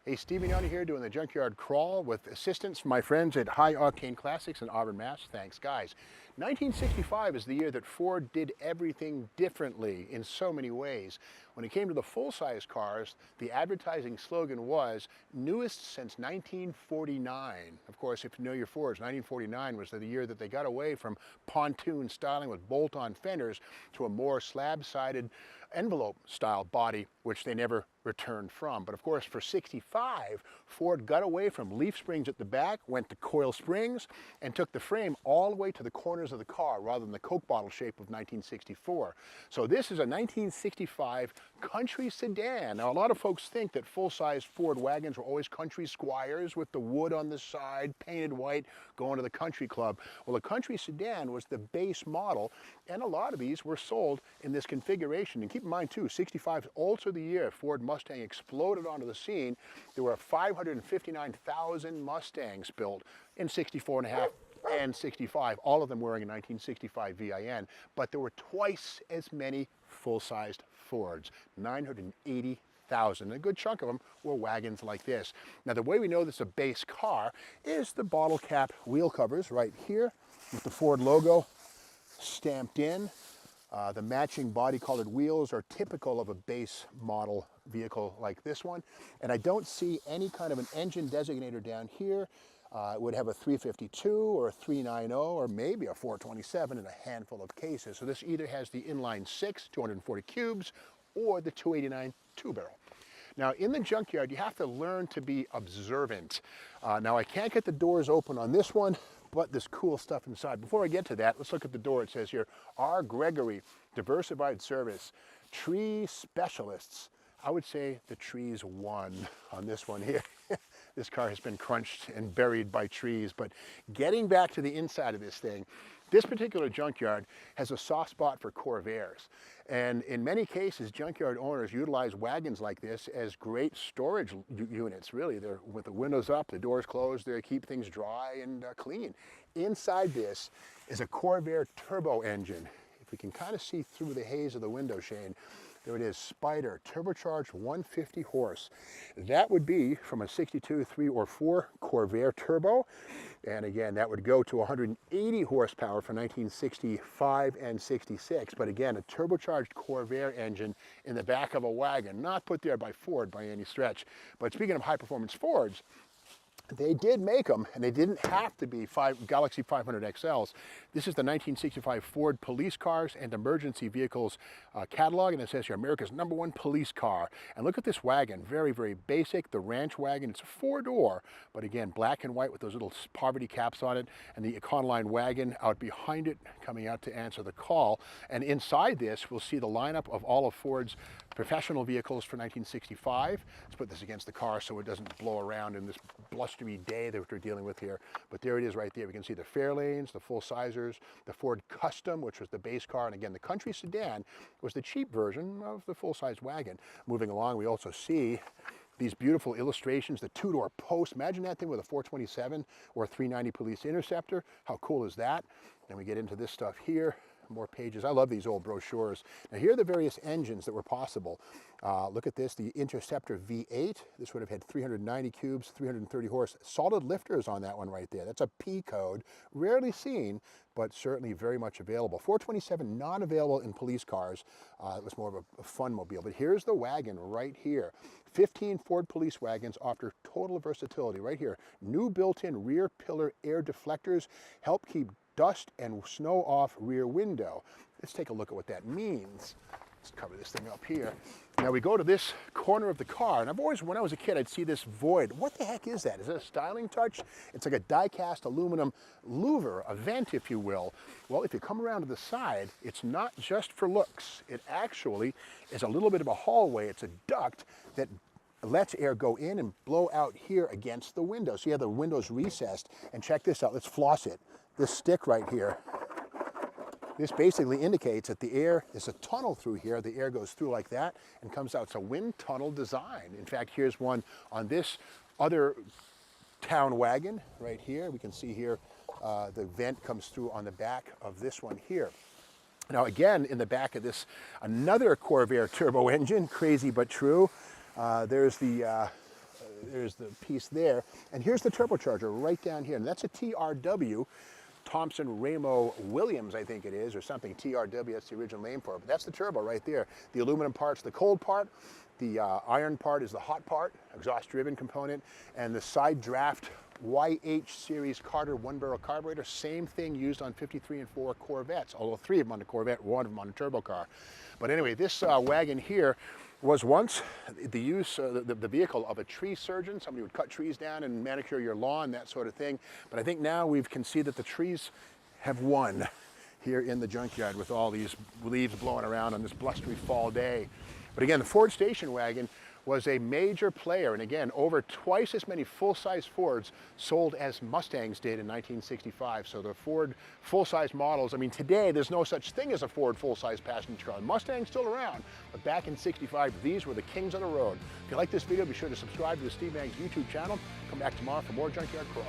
Hey, Stephen Yonny here doing the Junkyard Crawl with assistance from my friends at High Octane Classics in Auburn, Mass. Thanks, guys. 1965 is the year that Ford did everything differently in so many ways. When it came to the full-size cars, the advertising slogan was, newest since 1949. Of course, if you know your Fords, 1949 was the year that they got away from pontoon styling with bolt-on fenders to a more slab-sided envelope-style body, which they never returned from. But of course, for 65, Ford got away from leaf springs at the back, went to coil springs, and took the frame all the way to the corners of the car rather than the Coke bottle shape of 1964. So this is a 1965 Country Sedan. Now, a lot of folks think that full-size Ford wagons were always country squires with the wood on the side, painted white, going to the country club. Well, a Country Sedan was the base model, and a lot of these were sold in this configuration. And keep in mind, too, 65 is also the year Ford Mustang exploded onto the scene. There were 559,000 Mustangs built in 64 and a half and 65, all of them wearing a 1965 VIN, but there were twice as many full-sized Fords, 980,000. A good chunk of them were wagons like this. Now, the way we know this is a base car is the bottle cap wheel covers right here with the Ford logo stamped in. The matching body-colored wheels are typical of a base model vehicle like this one. And I don't see any kind of an engine designator down here. It would have a 352 or a 390 or maybe a 427 in a handful of cases. So this either has the inline 6, 240 cubes, or the 289 two-barrel. Now, in the Junkyard, you have to learn to be observant. Now, I can't get the doors open on this one, but there's cool stuff inside. Before I get to that, let's look at the door. It says here, R. Gregory, Diversified Service, Tree Specialists. I would say the trees won on this one here. This car has been crunched and buried by trees, but getting back to the inside of this thing, this particular Junkyard has a soft spot for Corvairs. And in many cases, Junkyard owners utilize wagons like this as great storage units, really. They're with the windows up, the doors closed, they keep things dry and clean. Inside this is a Corvair turbo engine. If we can kind of see through the haze of the window shade, there it is, Spider, turbocharged 150 horse. That would be from a 62 3 or 4 Corvair turbo. And again, that would go to 180 horsepower for 1965 and 66. But again, a turbocharged Corvair engine in the back of a wagon, not put there by Ford by any stretch. But speaking of high-performance Fords, they did make them, and they didn't have to be Galaxy 500 XLs. This is the 1965 Ford Police Cars and Emergency Vehicles catalog, and it says here, America's #1 police car. And look at this wagon, very, very basic. The ranch wagon, it's a 4-door, but again, black and white with those little poverty caps on it, and the Econoline wagon out behind it, coming out to answer the call. And inside this, we'll see the lineup of all of Ford's professional vehicles for 1965. Let's put this against the car so it doesn't blow around in this blustery day that we're dealing with here. But there it is right there. We can see the Fairlanes, the full-sizers, the Ford Custom, which was the base car, and again, the Country Sedan was the cheap version of the full-size wagon. Moving along, we also see these beautiful illustrations, the 2-door post. Imagine that thing with a 427 or a 390 Police Interceptor. How cool is that? Then we get into this stuff here. More pages. I love these old brochures. Now, here are the various engines that were possible. Look at this, the Interceptor V8. This would have had 390 cubes, 330 horse. Solid lifters on that one right there. That's a P code. Rarely seen, but certainly very much available. 427 not available in police cars. It was more of a fun mobile. But here's the wagon right here. 15 Ford police wagons offer total versatility right here. New built-in rear pillar air deflectors help keep dust and snow off rear window. Let's take a look at what that means. Let's cover this thing up here. Now we go to this corner of the car, and I've always, when I was a kid, I'd see this void. What the heck is that? Is it a styling touch? It's like a die-cast aluminum louver, a vent, if you will. Well, if you come around to the side, it's not just for looks. It actually is a little bit of a hallway. It's a duct that lets air go in and blow out here against the window. So you have the windows recessed, and check this out. Let's floss it. This stick right here, this basically indicates that the air, there's a tunnel through here, the air goes through like that and comes out. It's a wind tunnel design. In fact, here's one on this other town wagon right here. We can see here the vent comes through on the back of this one here. Now again, in the back of this, another Corvair turbo engine, crazy but true. There's the there's the piece there. And here's the turbocharger right down here. And that's a TRW, Thompson Ramo Williams, I think it is, or something. TRW, that's the original name for it. But that's the turbo right there. The aluminum part's the cold part. The iron part is the hot part, exhaust-driven component. And the side draft YH series Carter one-barrel carburetor, same thing used on 53 and 4 Corvettes, although 3 of them on the Corvette, 1 of them on a turbo car. But anyway, this wagon here was once the vehicle of a tree surgeon. Somebody would cut trees down and manicure your lawn, that sort of thing. But I think now we can see that the trees have won here in the junkyard with all these leaves blowing around on this blustery fall day. But again, the Ford station wagon was a major player, and again, over twice as many full-size Fords sold as Mustangs did in 1965. So the Ford full-size models, I mean, today there's no such thing as a Ford full-size passenger car. Mustang's still around, but back in '65, these were the kings of the road. If you like this video, be sure to subscribe to the Steve Banks YouTube channel. Come back tomorrow for more Junkyard Crawl.